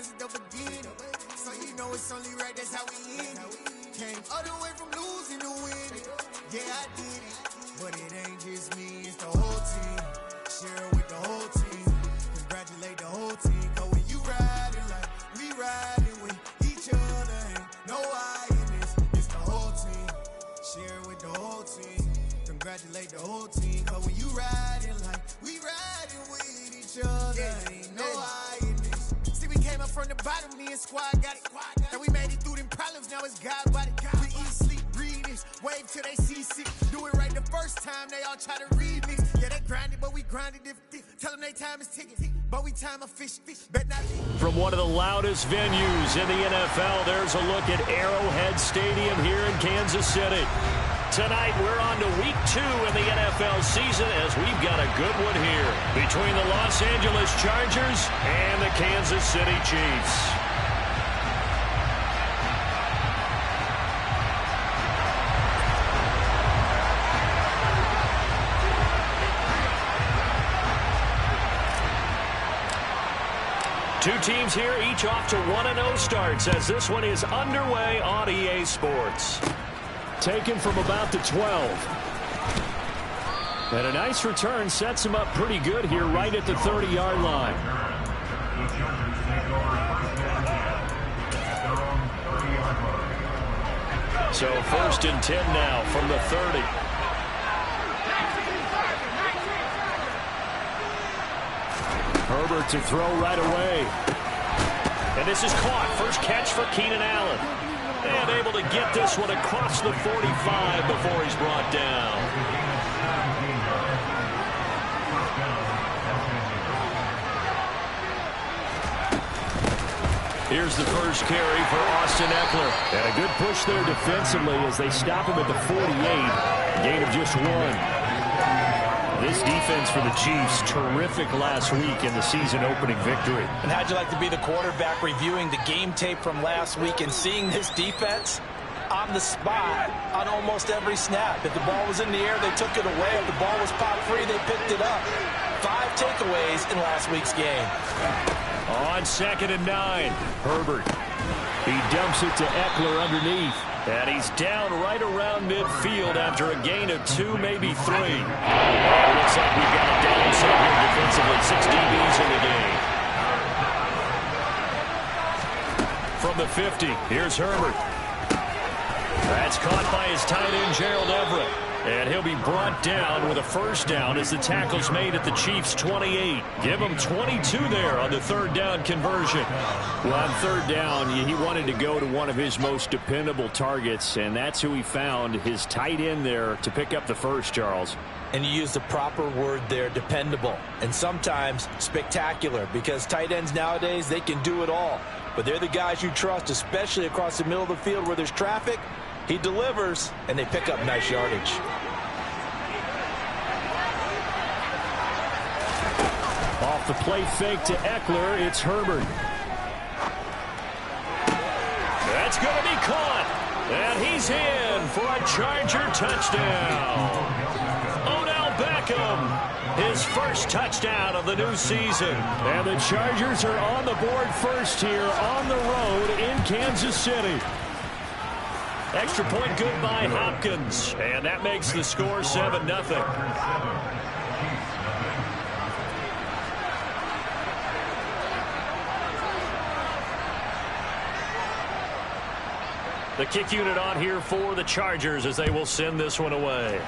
times at the beginning. So you know it's only right, that's how we end it. Came all the way from losing to winning. Yeah, I did it. But it ain't just me, it's the whole team. Share it with the whole team. Congratulate the whole team. Cause when you riding like we riding with each other, ain't no I in this. It's the whole team. Share it with the whole team. Congratulate the whole team. Cause when you riding like we riding with each other, ain't no I in this. See, we came up from the bottom, me and squad got it. And we made it through them problems, now it's God body. We eat, sleep, breathe this. Wave till they see sick. Do it right the first time, they all try to remix. Yeah, they grinded, but we grinded different. Tell them they time is ticking, but we time a fish. Bet not. From one of the loudest venues in the NFL, there's a look at Arrowhead Stadium here in Kansas City. Tonight, we're on to week 2 in the NFL season as we've got a good one here between the Los Angeles Chargers and the Kansas City Chiefs. Two teams here, each off to 1-0 starts as this one is underway on EA Sports. Taken from about the 12. And a nice return sets him up pretty good here right at the 30-yard line. So 1st and 10 now from the 30. Herbert to throw right away. And this is caught. First catch for Keenan Allen. And able to get this one across the 45 before he's brought down. Here's the first carry for Austin Eckler. And a good push there defensively as they stop him at the 48. Gain of just 1. This defense for the Chiefs, terrific last week in the season-opening victory. And how'd you like to be the quarterback reviewing the game tape from last week and seeing this defense on the spot on almost every snap? If the ball was in the air, they took it away. If the ball was popped free, they picked it up. 5 takeaways in last week's game. On 2nd and 9, Herbert. He dumps it to Eckler underneath. And he's down right around midfield after a gain of 2, maybe 3. It looks like we've got a downside here defensively. 6 DBs in the game. From the 50, here's Herbert. That's caught by his tight end, Gerald Everett. And he'll be brought down with a first down as the tackle's made at the Chiefs' 28. Give him 22 there on the 3rd down conversion. Well, on 3rd down, he wanted to go to one of his most dependable targets, and that's who he found, his tight end there, to pick up the first, Charles. And you use the proper word there, dependable. And sometimes spectacular, because tight ends nowadays, they can do it all. But they're the guys you trust, especially across the middle of the field where there's traffic. He delivers, and they pick up nice yardage. Off the play fake to Eckler, it's Herbert. That's going to be caught. And he's in for a Charger touchdown. Odell Beckham, his first touchdown of the new season. And the Chargers are on the board first here on the road in Kansas City. Extra point good by Hopkins. And that makes the score 7-0. The kick unit on here for the Chargers as they will send this one away.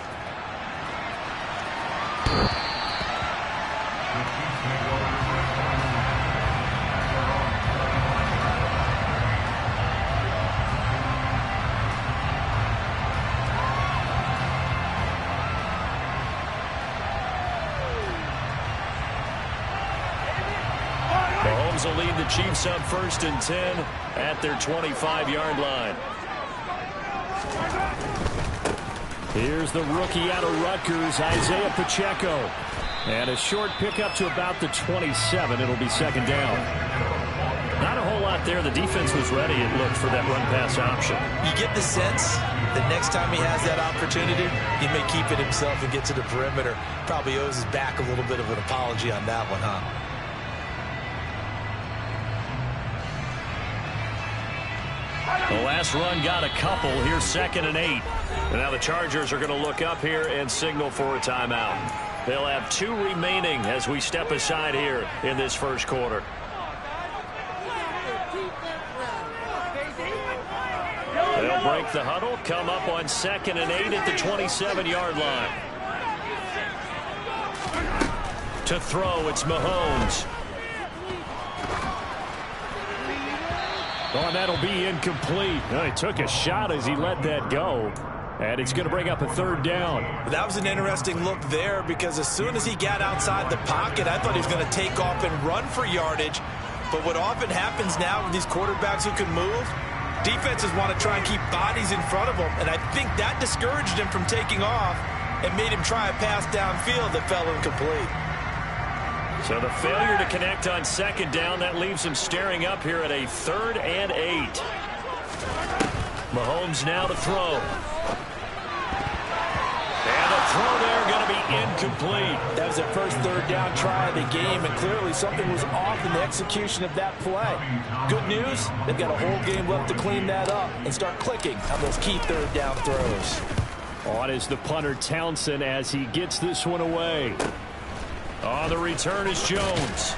Mahomes will lead the Chiefs up 1st and 10 at their 25-yard line. Here's the rookie out of Rutgers, Isaiah Pacheco. And a short pickup to about the 27. It'll be 2nd down. Not a whole lot there. The defense was ready, it looked, for that run-pass option. You get the sense that next time he has that opportunity, he may keep it himself and get to the perimeter. Probably owes his back a little bit of an apology on that one, huh? The last run got a couple. Here's 2nd and 8. And now the Chargers are going to look up here and signal for a timeout. They'll have 2 remaining as we step aside here in this first quarter. They'll break the huddle, come up on 2nd and 8 at the 27-yard line. To throw, it's Mahomes. Oh, and that'll be incomplete. Well, he took a shot as he let that go. And it's going to bring up a 3rd down. That was an interesting look there because as soon as he got outside the pocket, I thought he was going to take off and run for yardage. But what often happens now with these quarterbacks who can move, defenses want to try and keep bodies in front of them. And I think that discouraged him from taking off and made him try a pass downfield that fell incomplete. So the failure to connect on 2nd down, that leaves him staring up here at a 3rd and 8. Mahomes now to throw. And the throw there going to be incomplete. That was the first 3rd down try of the game, and clearly something was off in the execution of that play. Good news, they've got a whole game left to clean that up and start clicking on those key 3rd down throws. On is the punter Townsend as he gets this one away. On the return is Jones.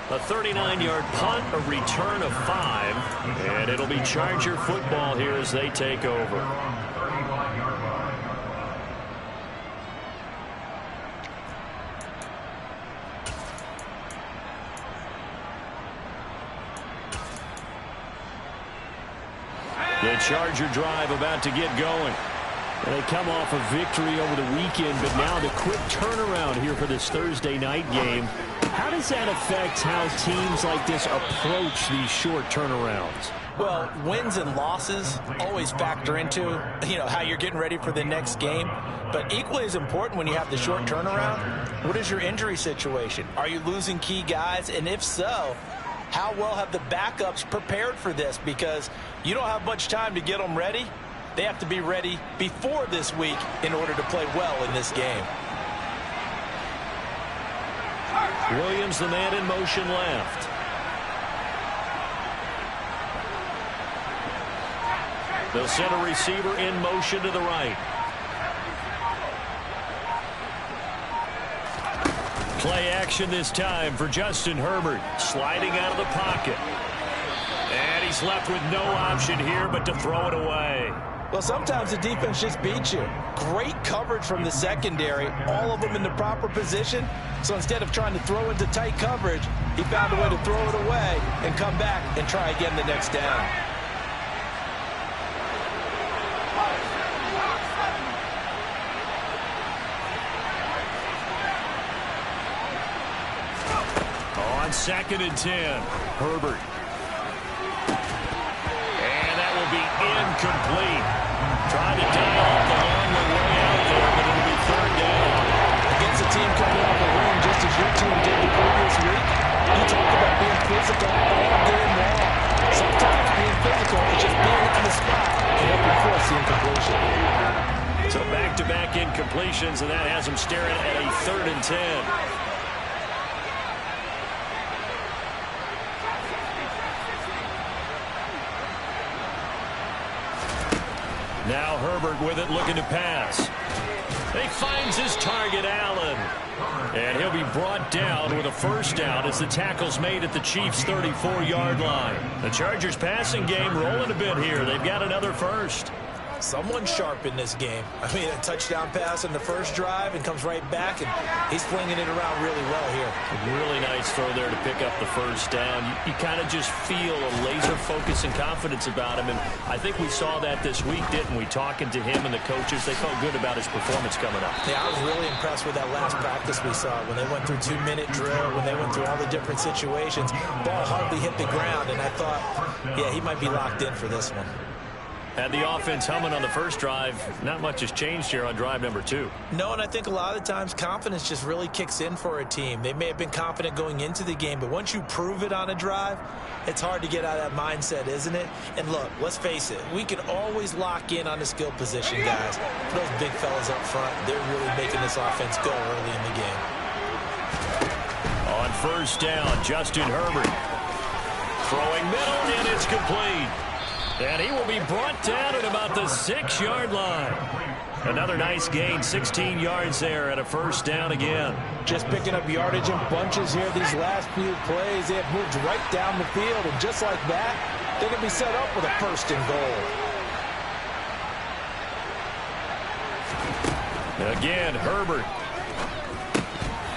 A 39-yard punt, a return of 5, and it'll be Charger football here as they take over. The Charger drive about to get going. They come off a victory over the weekend, but now the quick turnaround here for this Thursday night game. How does that affect how teams like this approach these short turnarounds? Well, wins and losses always factor into, how you're getting ready for the next game. But equally as important when you have the short turnaround, what is your injury situation? Are you losing key guys? And if so, how well have the backups prepared for this? Because you don't have much time to get them ready. They have to be ready before this week in order to play well in this game. Williams, the man in motion left. They'll send a receiver in motion to the right. Play action this time for Justin Herbert. Sliding out of the pocket. And he's left with no option here but to throw it away. Well, sometimes the defense just beats you. Great coverage from the secondary, all of them in the proper position. So instead of trying to throw into tight coverage, he found a way to throw it away and come back and try again the next down. On 2nd and 10, Herbert. Incomplete. Trying to dial up the long way out there, but it'll be 3rd down. Against a team coming off a win just as your team did the previous week, you talk about being physical all game long. Sometimes being physical is just being on the spot and helping force the incompletion. So back-to-back incompletions, and that has them staring at a 3rd and 10. Now Herbert with it, looking to pass. He finds his target, Allen. And he'll be brought down with a 1st down as the tackle's made at the Chiefs' 34-yard line. The Chargers' passing game rolling a bit here. They've got another 1st. Someone sharp in this game. I mean, a touchdown pass on the first drive and comes right back, and he's flinging it around really well here. A really nice throw there to pick up the 1st down. You kind of just feel a laser focus and confidence about him, and I think we saw that this week, didn't we? Talking to him and the coaches, they felt good about his performance coming up. Yeah, I was really impressed with that last practice we saw when they went through 2-minute drill, when they went through all the different situations. Ball hardly hit the ground, and I thought, yeah, he might be locked in for this one. Had the offense humming on the first drive. Not much has changed here on drive number 2. No, and I think a lot of the times confidence just really kicks in for a team. They may have been confident going into the game, but once you prove it on a drive, it's hard to get out of that mindset, isn't it? And look, let's face it, we can always lock in on the skill position, guys. For those big fellas up front, they're really making this offense go early in the game. On 1st down, Justin Herbert. Throwing middle, and it's complete. And he will be brought down at about the 6-yard line. Another nice gain, 16 yards there, and a first down again. Just picking up yardage in bunches here these last few plays. They have moved right down the field, and just like that, they're going to be set up with a first and goal. Again, Herbert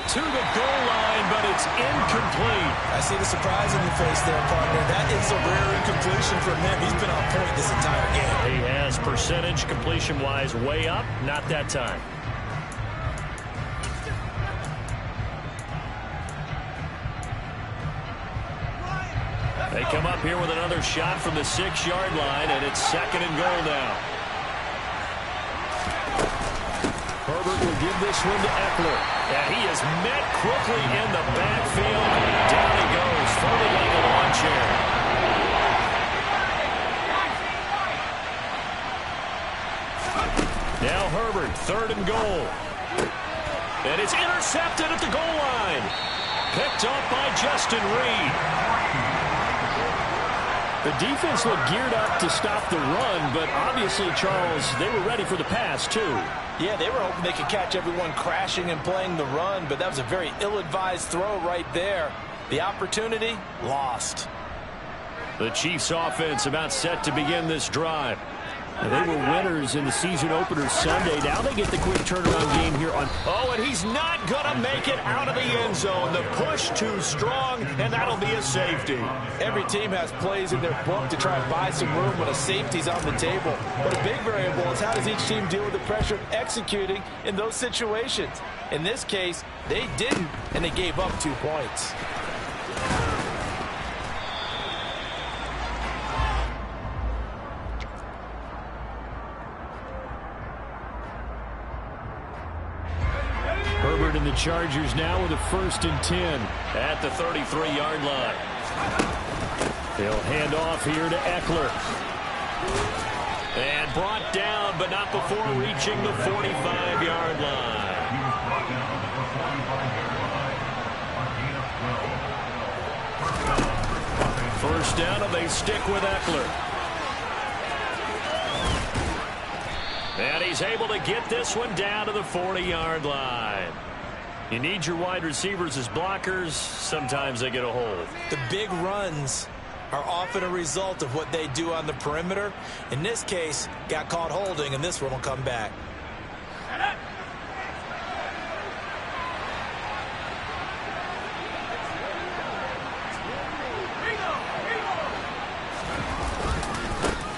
to the goal line, but it's incomplete. I see the surprise in your face there, partner. That is a rare incompletion from him. He's been on point this entire game. He has percentage completion-wise way up, not that time. They come up here with another shot from the 6-yard line, and it's second and goal now. Herbert will give this one to Eckler. And he is met quickly in the backfield. Down he goes, folded like a lawn chair. Now Herbert, third and goal. And it's intercepted at the goal line. Picked off by Justin Reed. The defense looked geared up to stop the run, but obviously, Charles, they were ready for the pass, too. Yeah, they were hoping they could catch everyone crashing and playing the run, but that was a very ill-advised throw right there. The opportunity, lost. The Chiefs' offense about set to begin this drive. They were winners in the season opener Sunday. Now they get the quick turnaround game here on. Oh, and he's not going to make it out of the end zone. The push too strong, and that'll be a safety. Every team has plays in their book to try and buy some room when a safety's on the table. But a big variable is how does each team deal with the pressure of executing in those situations. In this case, they didn't, and they gave up 2 points. Herbert and the Chargers now with a 1st and 10 at the 33-yard line. They'll hand off here to Eckler. And brought down, but not before reaching the 45-yard line. First down, and they stick with Eckler. And he's able to get this one down to the 40-yard line. You need your wide receivers as blockers. Sometimes they get a hold. The big runs are often a result of what they do on the perimeter. In this case, got caught holding, and this one will come back.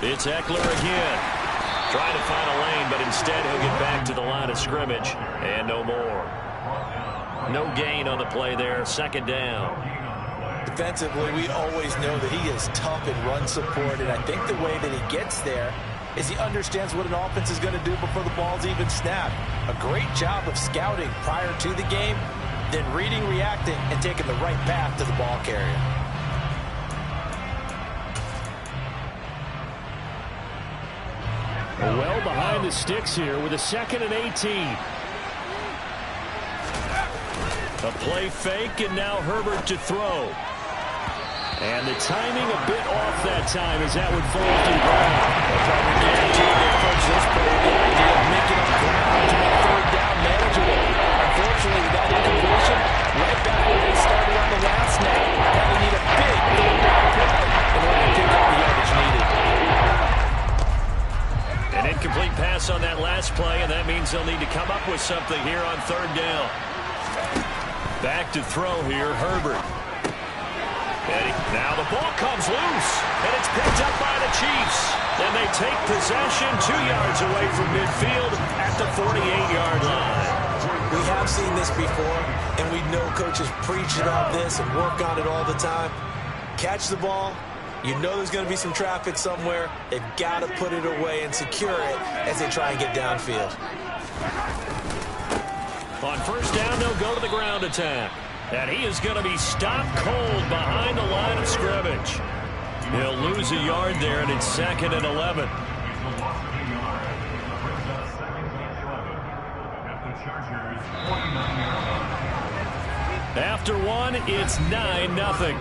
It's Eckler again. Trying to find a lane, but instead he'll get back to the line of scrimmage. And no more. No gain on the play there. Second down. Defensively, we always know that he is tough in run support, and I think the way that he gets there is he understands what an offense is going to do before the ball's even snapped. A great job of scouting prior to the game, then reading, reacting, and taking the right path to the ball carrier. Well behind the sticks here with a 2nd and 18. A play fake, and now Herbert to throw. And the timing a bit off that time as that would fall to the ground. Probably guaranteed they approach this play with the idea of making up ground to make 3rd down manageable. Unfortunately, with that incompletion, right back where they started on the last snap. Now they need a big 3rd down play in order to pick up the yardage needed. An incomplete pass on that last play, and that means they'll need to come up with something here on 3rd down. Back to throw here, Herbert. And now the ball comes loose, and it's picked up by the Chiefs. And they take possession 2 yards away from midfield at the 48-yard line. We have seen this before, and we know coaches preach about this and work on it all the time. Catch the ball. You know there's going to be some traffic somewhere. They've got to put it away and secure it as they try and get downfield. On 1st down, they'll go to the ground attack. And he is going to be stopped cold behind the line of scrimmage. He'll lose a yard there, and it's 2nd and 11. After one, it's 9-0.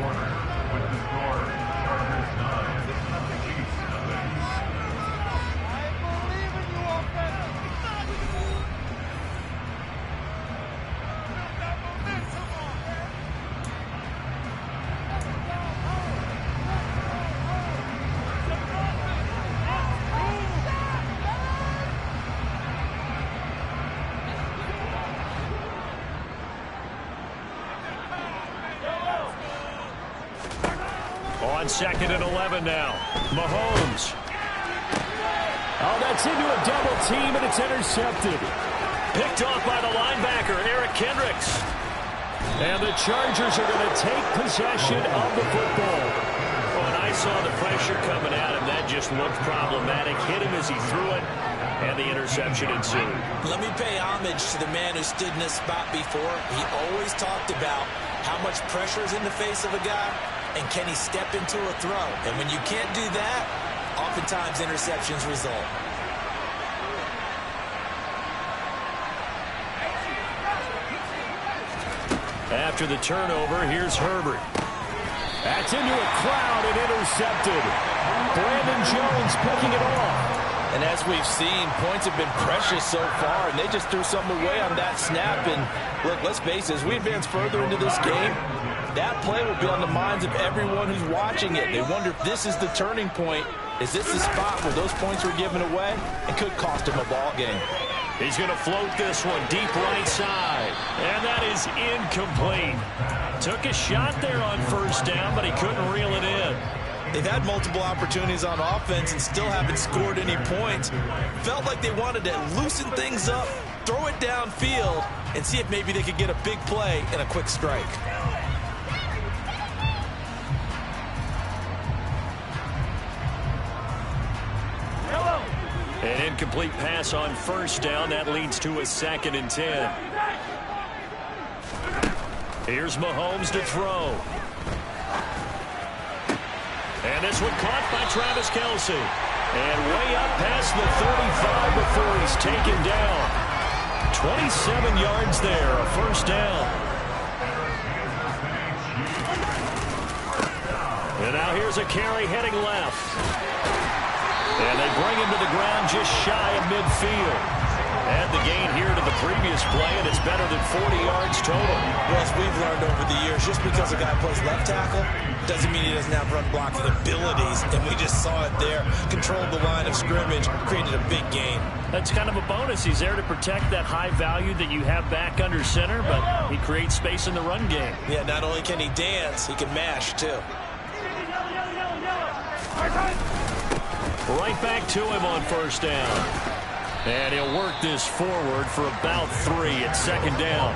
On 2nd and 11 now. Mahomes. Oh, that's into a double team, and it's intercepted. Picked off by the linebacker, Eric Kendricks. And the Chargers are going to take possession of the football. When I saw the pressure coming at him, that just looked problematic. Hit him as he threw it, and the interception ensued. Let me pay homage to the man who stood in this spot before. He always talked about how much pressure is in the face of a guy, and can he step into a throw. And when you can't do that, oftentimes interceptions result. After the turnover, here's Herbert. That's into a crowd and intercepted. Brandon Jones picking it off. And as we've seen, points have been precious so far, and they just threw some away on that snap. And look, let's face it, as we advance further into this game, that play will be on the minds of everyone who's watching it. They wonder if this is the turning point. Is this the spot where those points were given away and could cost him a ball game? He's going to float this one deep right side. And that is incomplete. Took a shot there on first down, but he couldn't reel it in. They've had multiple opportunities on offense and still haven't scored any points. Felt like they wanted to loosen things up, throw it downfield, and see if maybe they could get a big play and a quick strike. An incomplete pass on first down. That leads to a 2nd and 10. Here's Mahomes to throw. And this one caught by Travis Kelce. And way up past the 35 before he's taken down. 27 yards there, a first down. And now here's a carry heading left. And they bring him to the ground just shy of midfield. And the gain here to the previous play, and it's better than 40 yards total. Well, as we've learned over the years, just because a guy plays left tackle doesn't mean he doesn't have run blocking abilities. And we just saw it there. Controlled the line of scrimmage, created a big gain. That's kind of a bonus. He's there to protect that high value that you have back under center, but he creates space in the run game. Yeah, not only can he dance, he can mash, too. Right back to him on first down. And he'll work this forward for about 3 at 2nd down.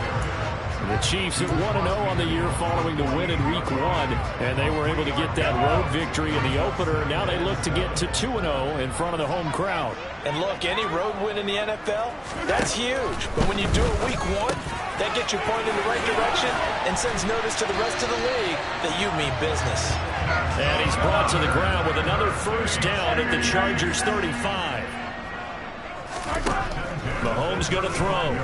The Chiefs at 1-0 on the year following the win in Week 1. And they were able to get that road victory in the opener. Now they look to get to 2-0 in front of the home crowd. And look, any road win in the NFL, that's huge. But when you do it Week 1, that gets you pointed in the right direction and sends notice to the rest of the league that you mean business. And he's brought to the ground with another first down at the Chargers 35. Mahomes going to throw.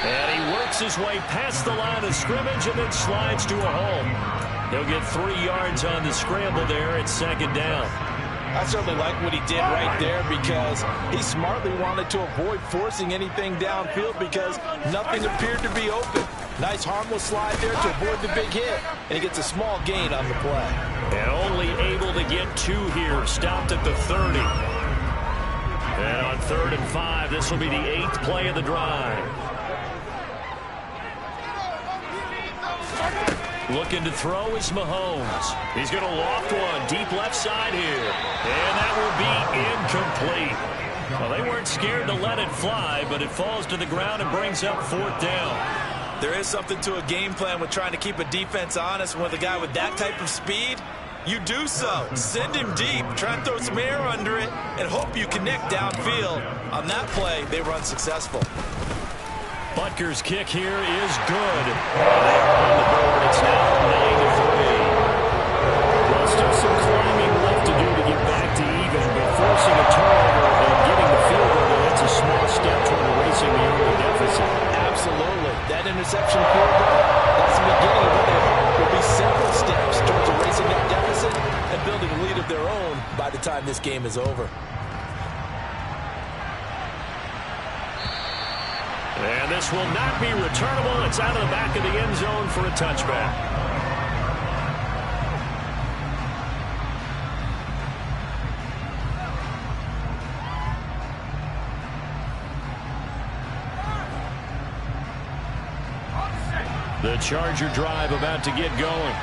And he works his way past the line of scrimmage and then slides to a hole. He'll get 3 yards on the scramble there at 2nd down. I certainly like what he did right there because he smartly wanted to avoid forcing anything downfield because nothing appeared to be open. Nice harmless slide there to avoid the big hit, and he gets a small gain on the play. And only able to get 2 here, stopped at the 30. And on 3rd and 5, this will be the 8th play of the drive. Looking to throw is Mahomes. He's going to loft one deep left side here. And that will be incomplete. Well, they weren't scared to let it fly, but it falls to the ground and brings up 4th down. There is something to a game plan with trying to keep a defense honest. With a guy with that type of speed, you do so. Send him deep, try and throw some air under it, and hope you connect downfield. On that play, they were unsuccessful. Butker's kick here is good. They are on the board. It's now 9-3. Well, still some climbing left to do to get back to even, but forcing a turnover and getting the field goal, that's a small step toward erasing the early deficit. Absolutely. That interception field goal, that's the beginning of what they hope will be several steps towards erasing that deficit and building a lead of their own by the time this game is over. And this will not be returnable. It's out of the back of the end zone for a touchback. The Charger drive about to get going.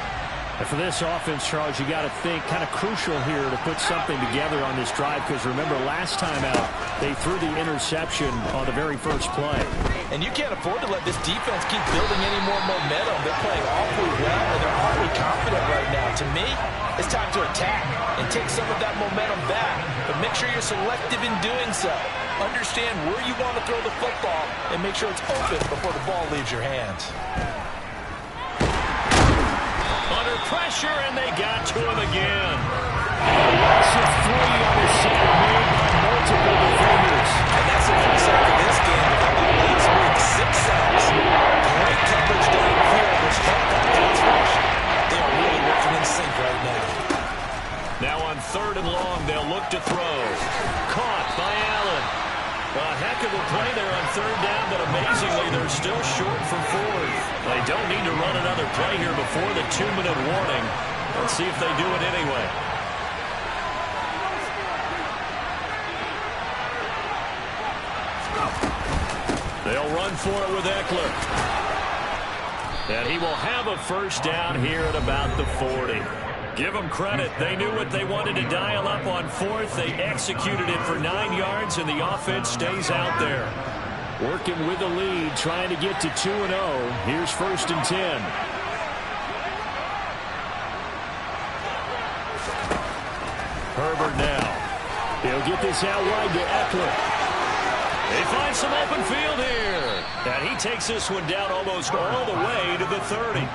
And for this offense, Charles, you got to think kind of crucial here to put something together on this drive, because remember last time out they threw the interception on the very first play. And you can't afford to let this defense keep building any more momentum. They're playing awfully well, and they're awfully confident right now. To me, it's time to attack and take some of that momentum back, but make sure you're selective in doing so. Understand where you want to throw the football and make sure it's open before the ball leaves your hands. Under pressure, and they got to him again. Lots of three on the sack made by multiple defenders. And that's the first sack of this game. But how about last week? 6 sacks. Great coverage downfield, which helped that pass rush. They are really working in sync right now. Now on 3rd and long, they'll look to throw. Caught by Allen. A heck of a play there on 3rd down, but amazingly, they're still short for 4th. They don't need to run another play here before the 2-minute warning. Let's see if they do it anyway. They'll run for it with Eckler. And he will have a first down here at about the 40. Give them credit. They knew what they wanted to dial up on 4th. They executed it for 9 yards, and the offense stays out there. Working with the lead, trying to get to 2-0. Here's 1st and 10. Herbert now. He'll get this out wide to Eckler. They find some open field here. And he takes this one down almost all the way to the 30.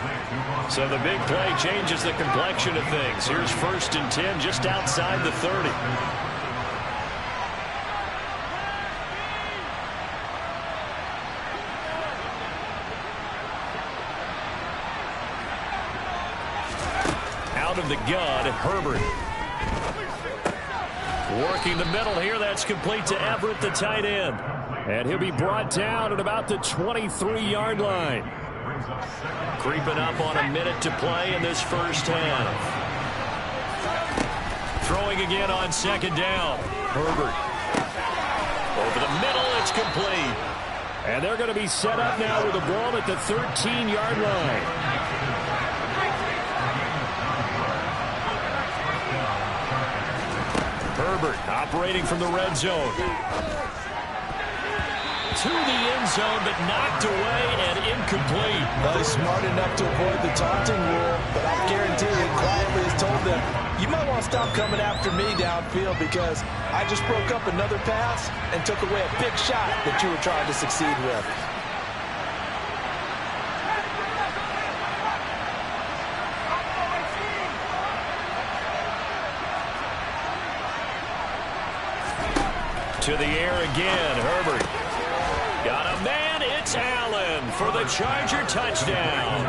So the big play changes the complexion of things. Here's 1st and 10 just outside the 30. Out of the gun, Herbert. Working the middle here. That's complete to Everett, the tight end. And he'll be brought down at about the 23-yard line. Creeping up on a minute to play in this first half. Throwing again on 2nd down. Herbert. Over the middle, it's complete. And they're going to be set up now with the ball at the 13-yard line. Herbert operating from the red zone. To the end zone, but knocked away and incomplete. Well, he's smart enough to avoid the taunting rule, but I guarantee he quietly has told them, you might want to stop coming after me downfield because I just broke up another pass and took away a big shot that you were trying to succeed with. To the air again, Herbert. Got a man, it's Allen for the Charger touchdown.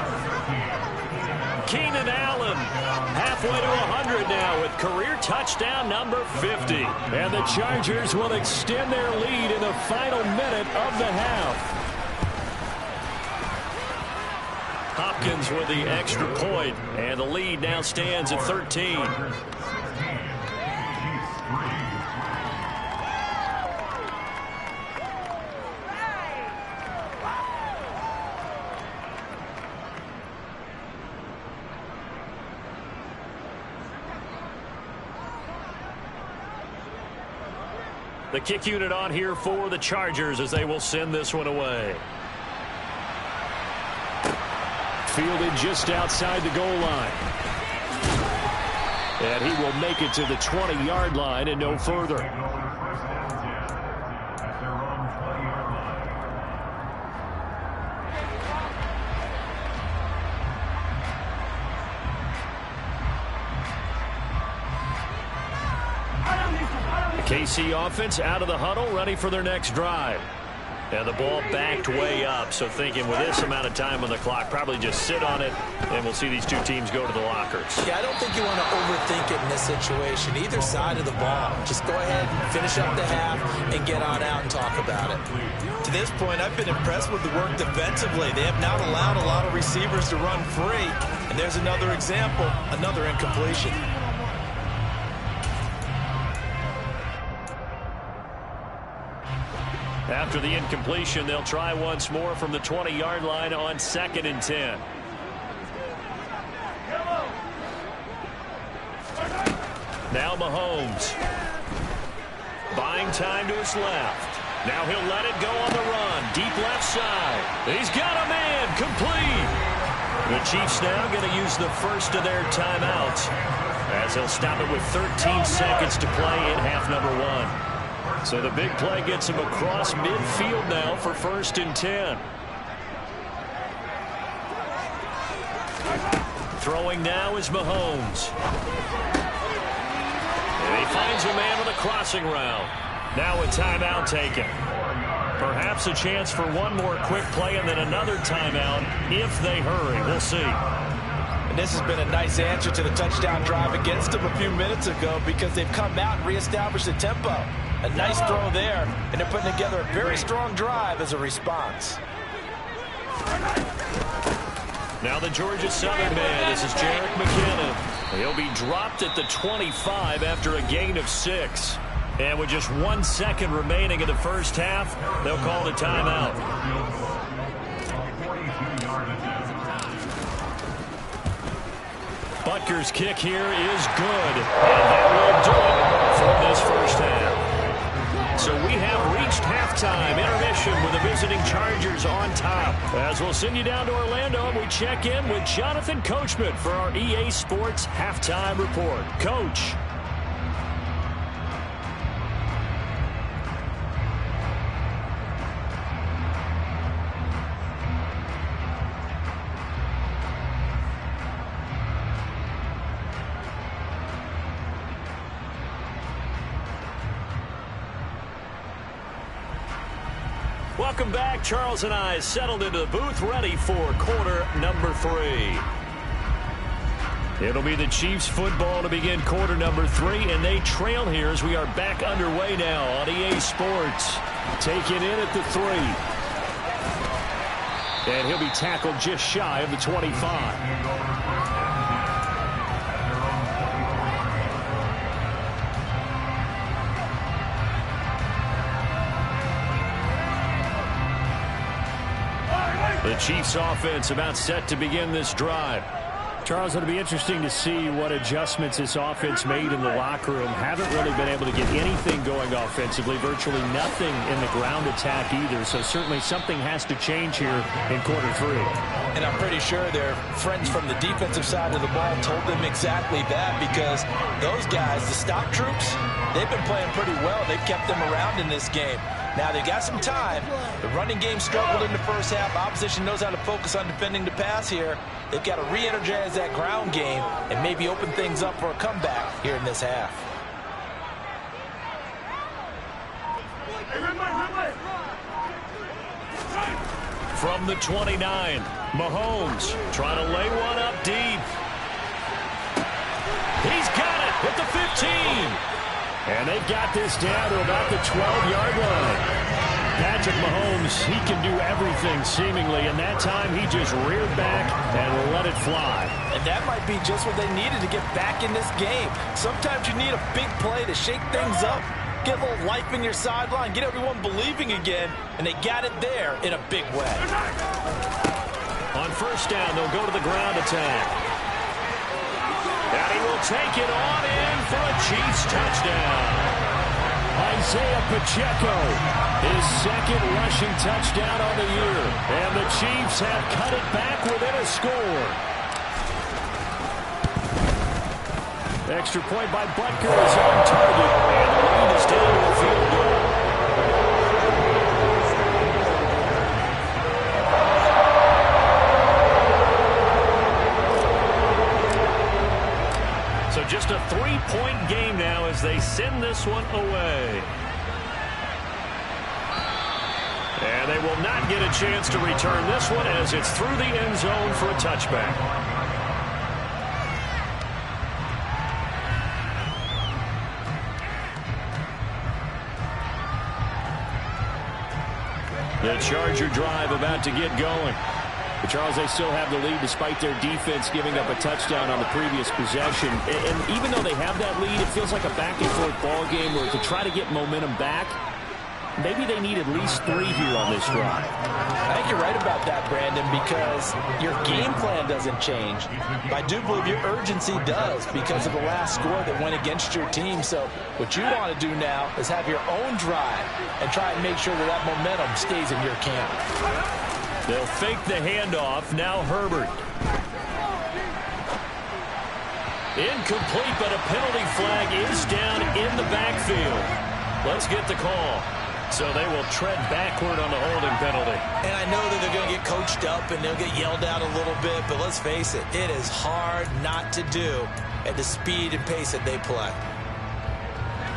Keenan Allen halfway to 100 now with career touchdown number 50. And the Chargers will extend their lead in the final minute of the half. Hopkins with the extra point, and the lead now stands at 13. The kick unit on here for the Chargers as they will send this one away. Fielded just outside the goal line. And he will make it to the 20-yard line and no further. KC offense out of the huddle, ready for their next drive. And the ball backed way up, so thinking with this amount of time on the clock, probably just sit on it, and we'll see these two teams go to the lockers. Yeah, I don't think you want to overthink it in this situation. Either side of the ball. Just go ahead, finish up the half, and get on out and talk about it. To this point, I've been impressed with the work defensively. They have not allowed a lot of receivers to run free. And there's another example, another incompletion. After the incompletion, they'll try once more from the 20-yard line on 2nd and 10. Now Mahomes. Buying time to his left. Now he'll let it go on the run. Deep left side. He's got a man. Complete. The Chiefs now going to use the first of their timeouts as they'll stop it with 13 seconds to play in half number 1. So the big play gets him across midfield now for 1st and 10. Throwing now is Mahomes. And he finds a man with a crossing route. Now a timeout taken. Perhaps a chance for one more quick play and then another timeout if they hurry. We'll see. And this has been a nice answer to the touchdown drive against them a few minutes ago because they've come out and reestablished the tempo. A nice throw there, and they're putting together a very strong drive as a response. Now the Georgia Southern man. This is Jerick McKinnon. He'll be dropped at the 25 after a gain of 6. And with just 1 second remaining in the first half, they'll call the timeout. Butker's kick here is good. And that will do it for this first half. So we have reached halftime. Intermission with the visiting Chargers on top. As we'll send you down to Orlando, and we check in with Jonathan Coachman for our EA Sports Halftime Report. Coach. Welcome back. Charles and I settled into the booth, ready for quarter number 3. It'll be the Chiefs football to begin quarter number 3, and they trail here as we are back underway now on EA Sports. Taken in at the 3. And he'll be tackled just shy of the 25. The Chiefs offense about set to begin this drive. Charles, it'll be interesting to see what adjustments this offense made in the locker room. Haven't really been able to get anything going offensively, virtually nothing in the ground attack either. So certainly something has to change here in quarter 3. And I'm pretty sure their friends from the defensive side of the ball told them exactly that, because those guys, the stop troops, they've been playing pretty well. They've kept them around in this game. Now, they've got some time. The running game struggled in the first half. Opposition knows how to focus on defending the pass here. They've got to re-energize that ground game and maybe open things up for a comeback here in this half. From the 29, Mahomes trying to lay one up deep. He's got it at the 15. And they've got this down to about the 12-yard line. Patrick Mahomes, he can do everything seemingly, and that time he just reared back and let it fly. And that might be just what they needed to get back in this game. Sometimes you need a big play to shake things up, get a little life in your sideline, get everyone believing again, and they got it there in a big way. On first down, they'll go to the ground attack. And he will take it on in for a Chiefs touchdown. Isaiah Pacheco, his second rushing touchdown on the year. And the Chiefs have cut it back within a score. Extra point by Butker is on target. And the lead is down to a field goal. So just a 3-point game now as they send this one away. And they will not get a chance to return this one as it's through the end zone for a touchback. The Charger drive about to get going. But Charles, they still have the lead despite their defense giving up a touchdown on the previous possession. And even though they have that lead, it feels like a back-and-forth ball game where to try to get momentum back, maybe they need at least 3 here on this drive. I think you're right about that, Brandon, because your game plan doesn't change. But I do believe your urgency does because of the last score that went against your team. So what you want to do now is have your own drive and try and make sure that that momentum stays in your camp. They'll fake the handoff. Now Herbert. Incomplete, but a penalty flag is down in the backfield. Let's get the call. So they will tread backward on the holding penalty. And I know that they're going to get coached up and they'll get yelled at a little bit, but let's face it, it is hard not to do at the speed and pace that they play.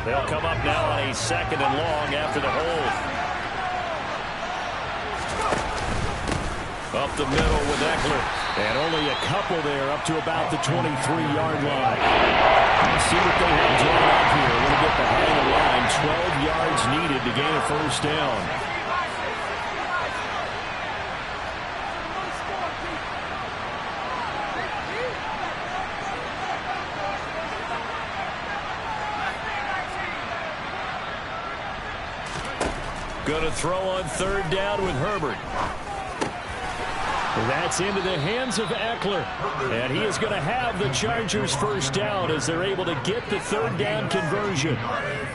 They'll come up now on a 2nd and long after the hold. Up the middle with Eckler. And only a couple there up to about the 23-yard line. Let's see what they have drawn up here. A little bit behind the line. 12 yards needed to gain a first down. Going to throw on 3rd down with Herbert. That's into the hands of Eckler. And he is going to have the Chargers first down as they're able to get the 3rd down conversion.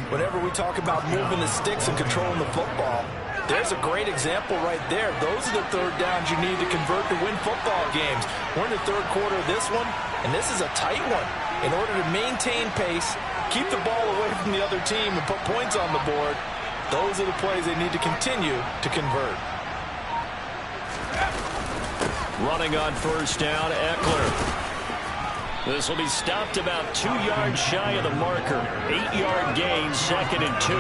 Whenever we talk about moving the sticks and controlling the football, there's a great example right there. Those are the 3rd downs you need to convert to win football games. We're in the 3rd quarter of this one, and this is a tight one. In order to maintain pace, keep the ball away from the other team, and put points on the board, those are the plays they need to continue to convert. Running on first down, Eckler. This will be stopped about 2 yards shy of the marker. 8-yard gain, 2nd and 2.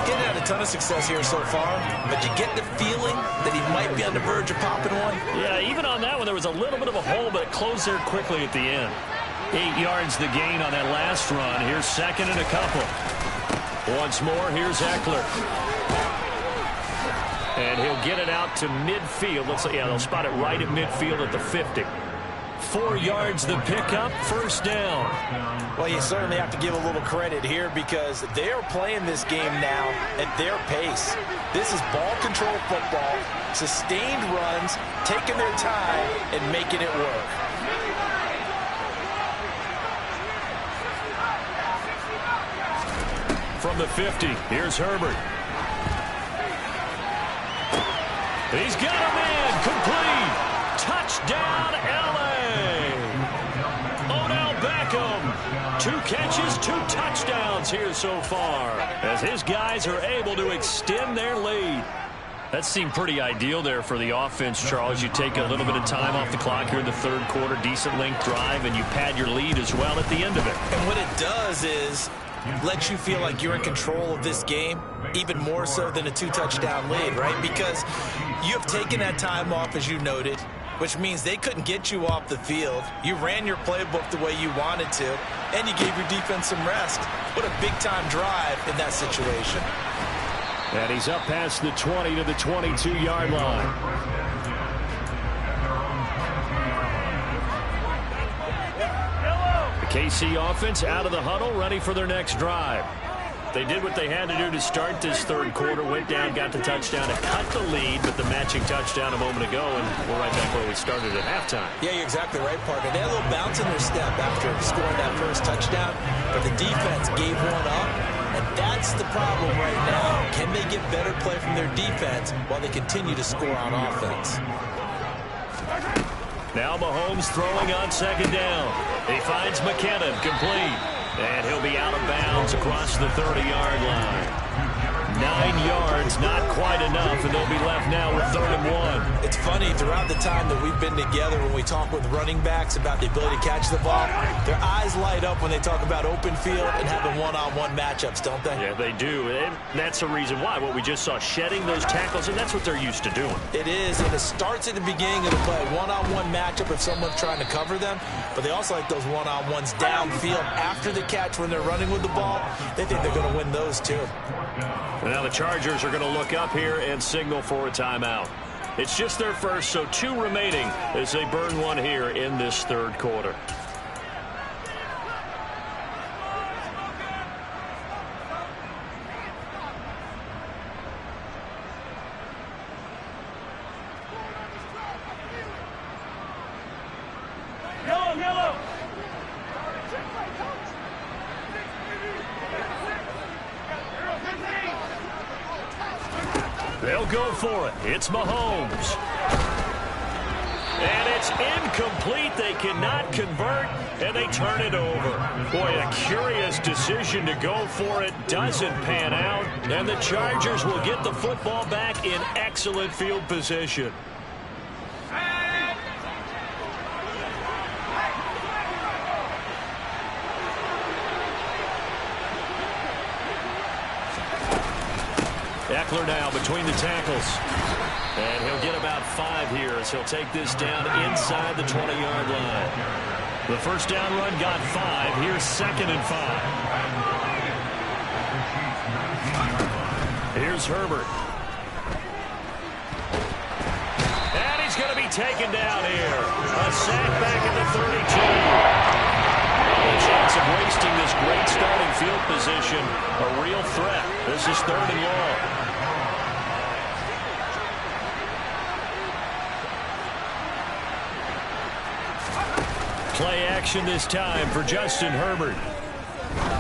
Getting had a ton of success here so far, but you get the feeling that he might be on the verge of popping one. Yeah, even on that one, there was a little bit of a hole, but it closed there quickly at the end. 8 yards the gain on that last run. Here's 2nd and a couple. Once more, here's Eckler. And he'll get it out to midfield. Yeah, they'll spot it right at midfield at the 50. 4 yards the pickup, first down. Well, you certainly have to give a little credit here because they are playing this game now at their pace. This is ball control football, sustained runs, taking their time and making it work. From the 50, here's Herbert. He's got a man, complete. Touchdown, L.A. Odell Beckham. 2 catches, 2 touchdowns here so far as his guys are able to extend their lead. That seemed pretty ideal there for the offense, Charles. You take a little bit of time off the clock here in the 3rd quarter, decent length drive, and you pad your lead as well at the end of it. And what it does is let you feel like you're in control of this game, even more so than a 2-touchdown lead, right? Because you have taken that time off, as you noted, which means they couldn't get you off the field. You ran your playbook the way you wanted to, and you gave your defense some rest. What a big-time drive in that situation. And he's up past the 20 to the 22-yard line. KC offense out of the huddle, ready for their next drive. They did what they had to do to start this 3rd quarter, went down, got the touchdown to cut the lead, but the matching touchdown a moment ago, and we're right back where we started at halftime. Yeah, you're exactly right, partner. They had a little bounce in their step after scoring that first touchdown, but the defense gave one up, and that's the problem right now. Can they get better play from their defense while they continue to score on offense? Now Mahomes throwing on 2nd down. He finds McKinnon, complete. And he'll be out of bounds across the 30-yard line. 9 yards, not quite enough, and they'll be left now with 3rd and 1. It's funny, throughout the time that we've been together, when we talk with running backs about the ability to catch the ball, their eyes light up when they talk about open field and having one-on-one matchups, don't they? Yeah, they do, and that's the reason why. What we just saw, shedding those tackles, and that's what they're used to doing. It is, and it starts at the beginning of the play, one-on-one matchup if someone's trying to cover them, but they also like those one-on-ones downfield after the catch when they're running with the ball. They think they're going to win those, too. Now the Chargers are going to look up here and signal for a timeout. It's just their first, so 2 remaining as they burn one here in this 3rd quarter. go for it. It's Mahomes. And it's incomplete. They cannot convert, and they turn it over. Boy, a curious decision to go for it. Doesn't pan out, and the Chargers will get the football back in excellent field position. Eckler now between the tackles. And he'll get about 5 here as he'll take this down inside the 20-yard line. The first down run got 5. Here's 2nd and 5. Here's Herbert. And he's going to be taken down here. A sack back at the 32. A chance of wasting this great starting field position. A real threat. This is 3rd and long. Play action this time for Justin Herbert.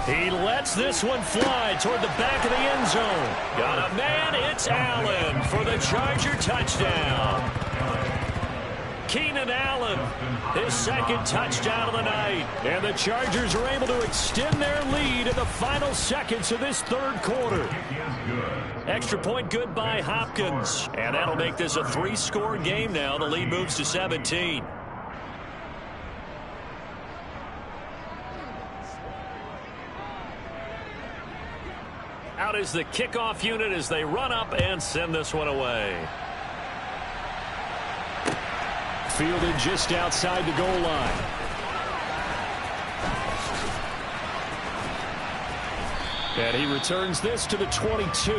He lets this one fly toward the back of the end zone. Got a man, it's Allen for the Charger touchdown. Keenan Allen, his 2nd touchdown of the night. And the Chargers are able to extend their lead in the final seconds of this 3rd quarter. Extra point good by Hopkins. And that'll make this a 3-score game now. The lead moves to 17. Out is the kickoff unit as they run up and send this one away. Fielded just outside the goal line. And he returns this to the 22.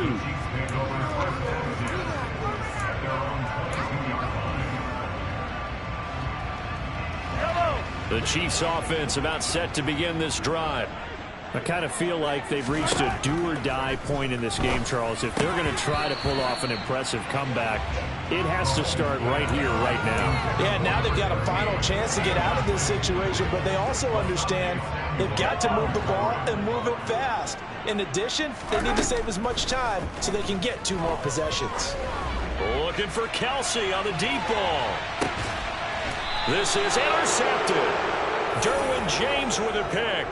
The Chiefs offense about set to begin this drive. I kind of feel like they've reached a do-or-die point in this game, Charles. If they're going to try to pull off an impressive comeback, it has to start right here, right now. Yeah, now they've got a final chance to get out of this situation, but they also understand they've got to move the ball and move it fast. In addition, they need to save as much time so they can get 2 more possessions. Looking for Kelsey on the deep ball. This is intercepted. Derwin James with a pick.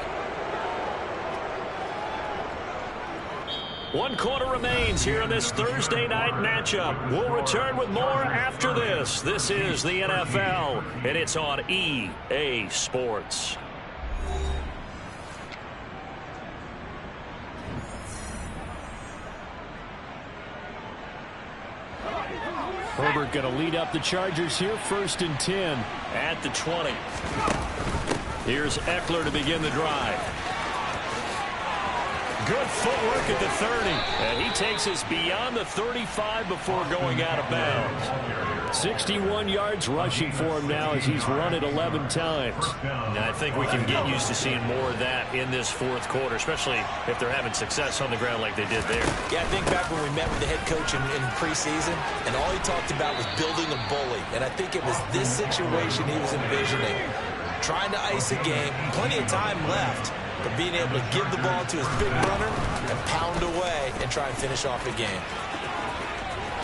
1 quarter remains here in this Thursday night matchup. We'll return with more after this. This is the NFL, and it's on EA Sports. Herbert going to lead up the Chargers here, 1st and 10 at the 20. Here's Eckler to begin the drive. Good footwork at the 30. And he takes us beyond the 35 before going out of bounds. 61 yards rushing for him now as he's run it 11 times. Now, I think we can get used to seeing more of that in this 4th quarter, especially if they're having success on the ground like they did there. Yeah, I think back when we met with the head coach in preseason, and all he talked about was building a bully. And I think it was this situation he was envisioning. Trying to ice a game, plenty of time left, but being able to give the ball to his big runner and pound away and try and finish off the game.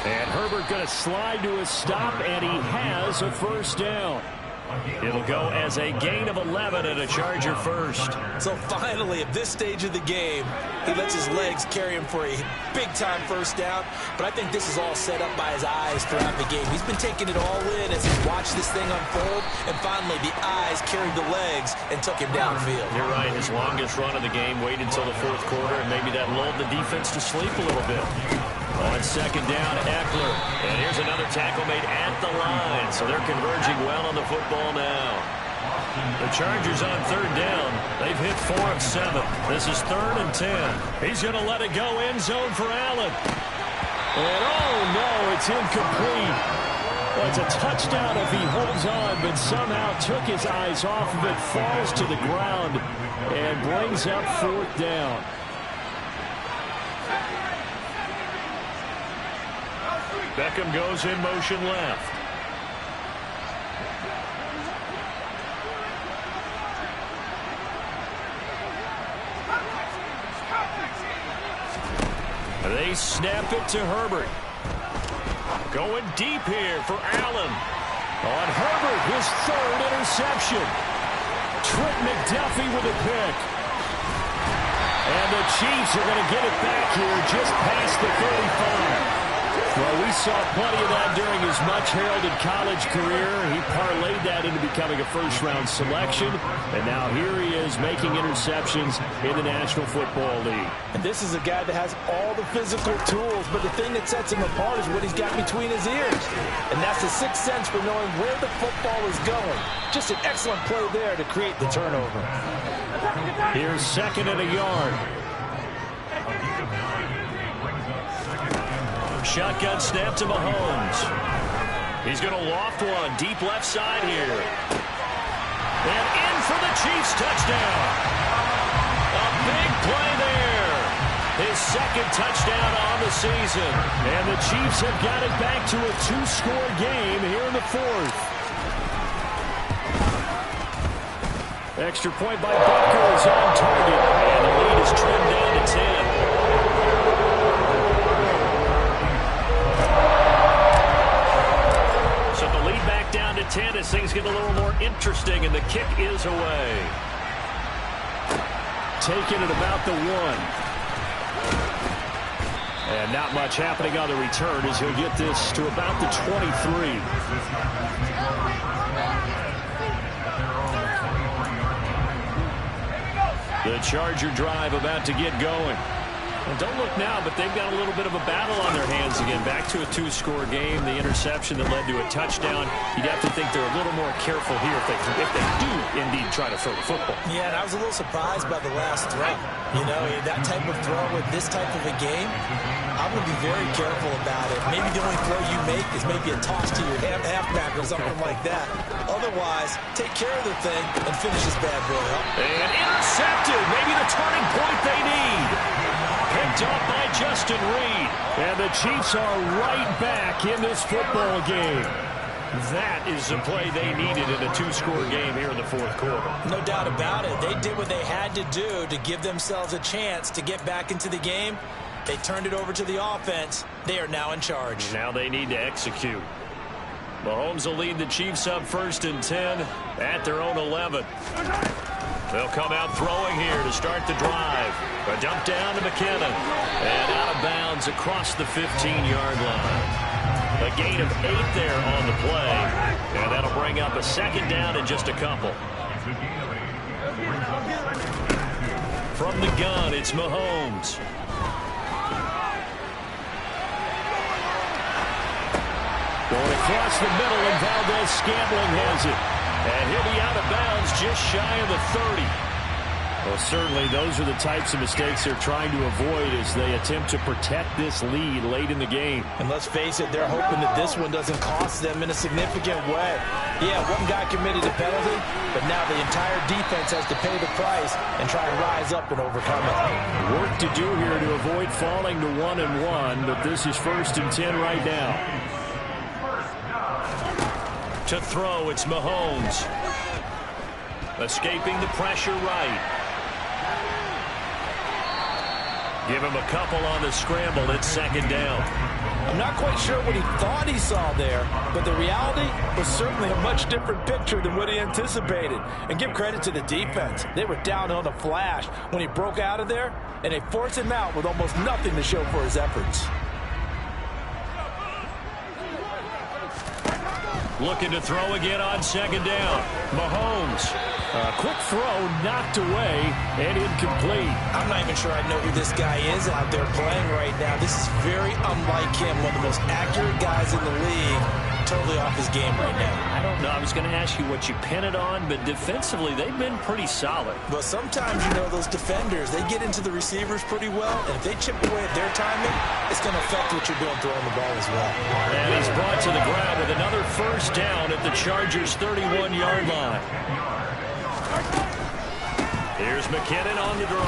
And Herbert going to slide to a stop, and he has a 1st down. It'll go as a gain of 11 and a Charger first. So finally, at this stage of the game, he lets his legs carry him for a big-time 1st down. But I think this is all set up by his eyes throughout the game. He's been taking it all in as he's watched this thing unfold. And finally, the eyes carried the legs and took him downfield. You're right. His longest run of the game waited until the 4th quarter, and maybe that lulled the defense to sleep a little bit. On 2nd down, Eckler. And here's another tackle made at the line. So they're converging well on the football now. The Chargers on 3rd down. They've hit 4 of 7. This is 3rd and 10. He's going to let it go end zone for Allen. And oh no, it's incomplete. Well, it's a touchdown if he holds on, but somehow took his eyes off of it, falls to the ground, and brings up 4th down. Beckham goes in motion left. They snap it to Herbert. Going deep here for Allen. On Herbert, his third interception. Trent McDuffie with a pick. And the Chiefs are going to get it back here just past the 35. Well, we saw plenty of that during his much-heralded college career. He parlayed that into becoming a first-round selection. And now here he is making interceptions in the National Football League. And this is a guy that has all the physical tools, but the thing that sets him apart is what he's got between his ears. And that's the sixth sense for knowing where the football is going. Just an excellent play there to create the turnover. Here's second and a yard. Shotgun snap to Mahomes. He's going to loft one deep left side here. And in for the Chiefs touchdown. A big play there. His second touchdown on the season. And the Chiefs have got it back to a two-score game here in the fourth. Extra point by Butker is on target. And the lead is trimmed down to 10. So the lead back down to 10 as things get a little more interesting, and the kick is away. Taken at about the 1. And not much happening on the return as he'll get this to about the 23. The Charger drive about to get going. And don't look now, but they've got a little bit of a battle on their hands again. Back to a two-score game. The interception that led to a touchdown. You'd have to think they're a little more careful here if they do indeed try to throw the football. Yeah, and I was a little surprised by the last throw. You know, that type of throw with this type of a game, I'm going to be very careful about it. Maybe the only throw you make is maybe a toss to your halfback or something like that. Otherwise, take care of the thing and finish this bad boy up. And intercepted. Maybe the turning point they need. Picked up by Justin Reed. And the Chiefs are right back in this football game. That is the play they needed in a two-score game here in the fourth quarter. No doubt about it. They did what they had to do to give themselves a chance to get back into the game. They turned it over to the offense. They are now in charge. Now they need to execute. Mahomes will lead the Chiefs up 1st and 10 at their own 11. They'll come out throwing here to start the drive. A dump down to McKinnon. And out of bounds across the 15-yard line. A gain of 8 there on the play. And that'll bring up a second down in just a couple. From the gun, it's Mahomes. Going across the middle, and Valdez-Scantling has it. And he'll be out of bounds just shy of the 30. Well, certainly those are the types of mistakes they're trying to avoid as they attempt to protect this lead late in the game. And let's face it, they're hoping that this one doesn't cost them in a significant way. Yeah, one guy committed a penalty, but now the entire defense has to pay the price and try and rise up and overcome it. Work to do here to avoid falling to 1-1, but this is 1st and 10 right now. To throw, it's Mahomes. Escaping the pressure right. Give him a couple on the scramble. It's second down. I'm not quite sure what he thought he saw there, but the reality was certainly a much different picture than what he anticipated. And give credit to the defense. They were down on a flash when he broke out of there, and they forced him out with almost nothing to show for his efforts. Looking to throw again on second down. Mahomes. A quick throw knocked away and incomplete. I'm not even sure I know who this guy is out there playing right now. This is very unlike him, one of the most accurate guys in the league. Totally off his game right now. I don't know. I was going to ask you what you pin it on, but defensively they've been pretty solid. But sometimes, you know, those defenders, they get into the receivers pretty well, and if they chip away at their timing, it's going to affect what you're doing throwing the ball as well. And he's brought to the ground with another first down at the Chargers' 31-yard line. Here's McKinnon on the draw.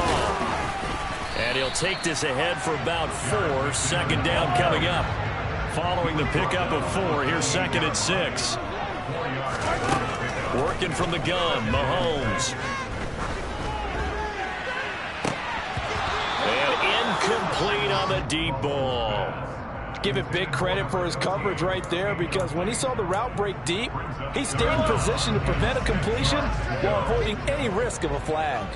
And he'll take this ahead for about 4. Second down coming up. Following the pickup of 4, here's 2nd and 6. Working from the gun, Mahomes. And incomplete on the deep ball. give it big credit for his coverage right there, because when he saw the route break deep, he stayed in position to prevent a completion while avoiding any risk of a flag.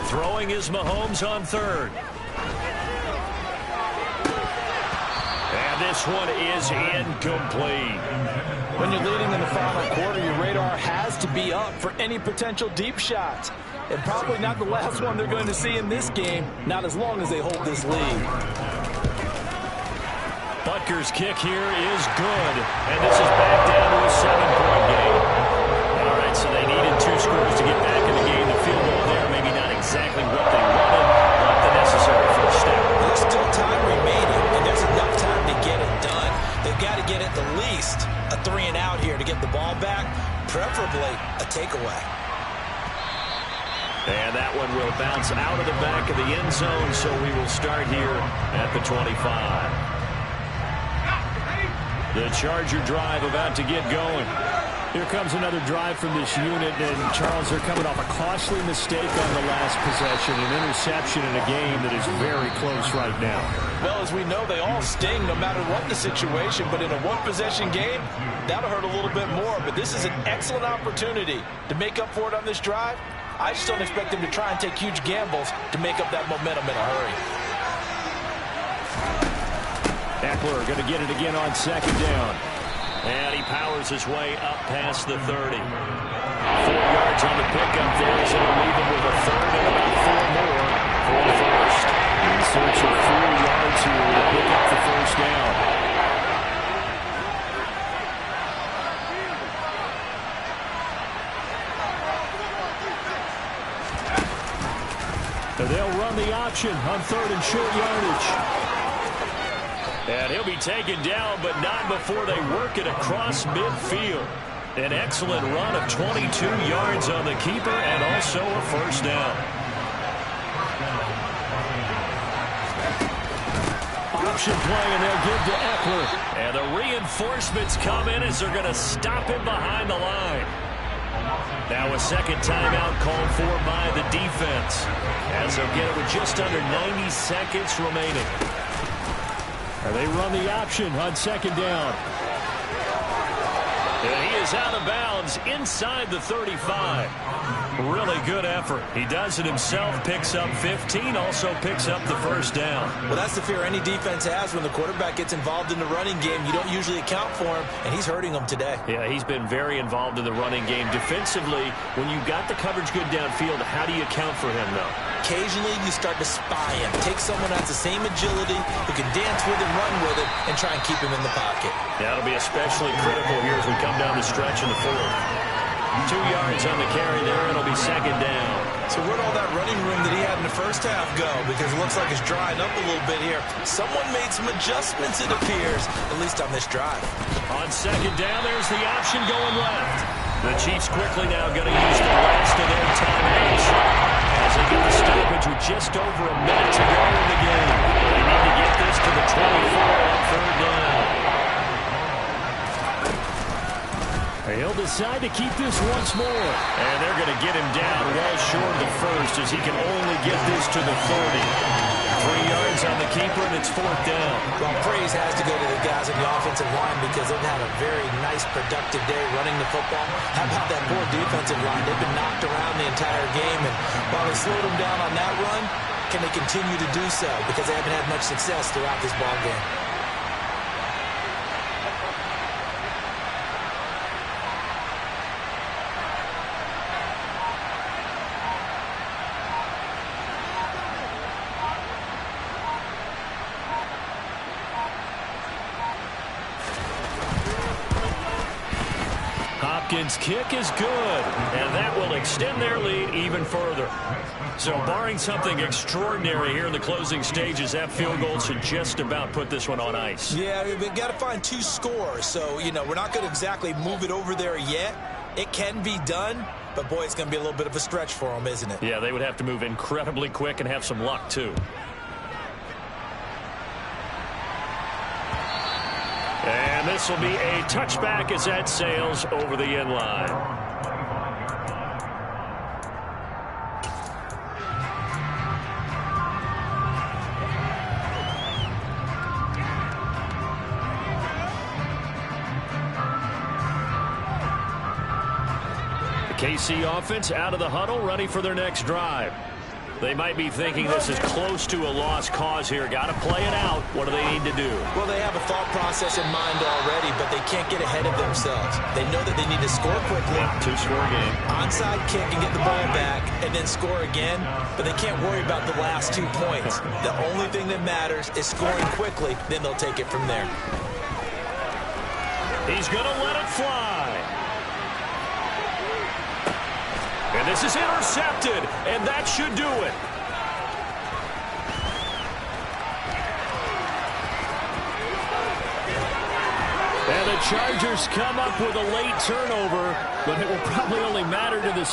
Throwing is Mahomes on third. And this one is incomplete. When you're leading in the final quarter, your radar has to be up for any potential deep shots. And probably not the last one they're going to see in this game, not as long as they hold this lead. Butker's kick here is good. And this is back down to a 7-point game. All right, so they needed 2 scores to get back in the game. The field goal there, maybe not exactly what they wanted, but the necessary first step. There's still time remaining, and there's enough time to get it done. They've got to get at the least a 3-and-out here to get the ball back, preferably a takeaway. And that one will bounce out of the back of the end zone, so we will start here at the 25. The Charger drive about to get going. Here comes another drive from this unit, and Charles, they're coming off a costly mistake on the last possession, an interception in a game that is very close right now. Well, as we know, they all sting no matter what the situation, but in a one-possession game, that'll hurt a little bit more. But this is an excellent opportunity to make up for it on this drive. I just don't expect them to try and take huge gambles to make up that momentum in a hurry. Eckler going to get it again on second down. And he powers his way up past the 30. 4 yards on the pickup there, so he'll leave him with a third and about 4 more for the first. In search of 4 yards here to pick up the first down. They'll run the option on 3rd and short yardage. And he'll be taken down, but not before they work it across midfield. An excellent run of 22 yards on the keeper and also a first down. Option play, and they'll give to Eckler. And the reinforcements come in as they're going to stop him behind the line. Now a second timeout called for by the defense, as they'll get it with just under 90 seconds remaining. And they run the option on second down. And he is out of bounds inside the 35. Really good effort. He does it himself, picks up 15, also picks up the first down. Well, that's the fear any defense has when the quarterback gets involved in the running game. You don't usually account for him, and he's hurting them today. Yeah, he's been very involved in the running game. Defensively, when you got the coverage good downfield, how do you account for him, though? Occasionally, you start to spy him. Take someone who has the same agility, who can dance with him, run with him, and try and keep him in the pocket. That'll be especially critical here as we come down the stretch in the fourth. 2 yards on the carry there. It'll be second down. So where'd all that running room that he had in the first half go? Because it looks like it's drying up a little bit here. Someone made some adjustments, it appears, at least on this drive. On second down, there's the option going left. The Chiefs quickly now going to use the last of their timeouts as they get the stoppage with just over a minute to go in the game. They need to get this to the 24 on third down. He'll decide to keep this once more. And they're going to get him down well short of the first as he can only get this to the 30. 3 yards on the keeper, and it's fourth down. Well, praise has to go to the guys in the offensive line because they've had a very nice, productive day running the football. How about that poor defensive line? They've been knocked around the entire game, and while they slowed them down on that run, can they continue to do so? Because they haven't had much success throughout this ball game. Hopkins' kick is good, and that will extend their lead even further. So barring something extraordinary here in the closing stages, that field goal should just about put this one on ice. Yeah, we've got to find 2 scores. So, you know, we're not going to exactly move it over there yet. It can be done, but, boy, it's going to be a little bit of a stretch for them, isn't it? Yeah, they would have to move incredibly quick and have some luck, too. And this will be a touchback as that sails over the end line. KC offense out of the huddle, ready for their next drive. They might be thinking this is close to a lost cause here. Got to play it out. What do they need to do? Well, they have a thought process in mind already, but they can't get ahead of themselves. They know that they need to score quickly. Two-score game. Onside kick and get the ball back and then score again, but they can't worry about the last 2 points. The only thing that matters is scoring quickly, then they'll take it from there. He's going to let it fly. And this is intercepted, and that should do it. And the Chargers come up with a late turnover, but it will probably only matter to the